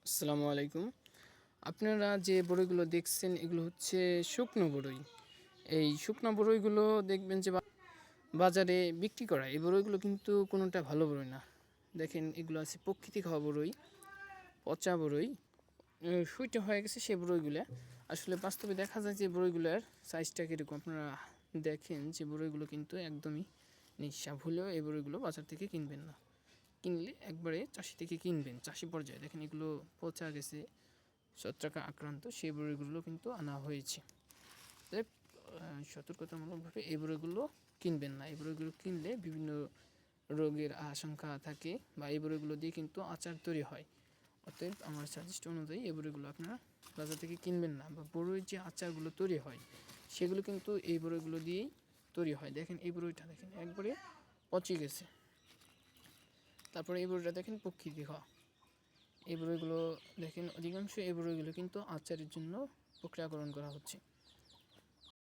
আসসালামু আলাইকুম। আপনারা যে বড়ইগুলো দেখছেন এগুলো হচ্ছে শুকনো বড়ই। এই শুকনো বড়ইগুলো দেখবেন যে বাজারে বিক্রি করা এই বড়ইগুলো কিন্তু কোনোটা ভালো বড়ই না। দেখেন এগুলো আছে প্রকৃতি খাওয়া বড়ই, পচা বড়ই, সুইটা হয়ে গেছে সেই বড়ইগুলো। আসলে বাস্তবে দেখা যায় যে বড়ইগুলোর সাইজটা কীরকম। আপনারা দেখেন যে বড়ইগুলো কিন্তু একদমই নিঃস্বাদ হলেও এই বড়ইগুলো বাজার থেকে কিনবেন না। কিনলে একবারে চাষি থেকে কিনবেন, চাষি পর্যায়ে। দেখেন এগুলো পচা গেছে, ছত্রাকে আক্রান্ত, সেই বড়িগুলো কিন্তু আনা হয়েছে। তাই সতর্কতামূলকভাবে এই বড়িগুলো কিনবেন না। এই বড়িগুলো কিনলে বিভিন্ন রোগের আশঙ্কা থাকে, বা এই বড়িগুলো দিয়ে কিন্তু আচার তৈরি হয়। অতএব আমার সাজেস্ট অনুযায়ী এই বড়িগুলো আপনারা বাজার থেকে কিনবেন না। বা বড়ির যে আচারগুলো তৈরি হয় সেগুলো কিন্তু এই বড়িগুলো দিয়েই তৈরি হয়। দেখেন এই বড়িটা দেখেন একবারে পচে গেছে। তারপরে এই বড়িটা দেখেন প্রকৃতি খাওয়া। এই বড়িগুলো দেখেন অধিকাংশ এই বড়িগুলো কিন্তু আচারের জন্য প্রক্রিয়াকরণ করা হচ্ছে।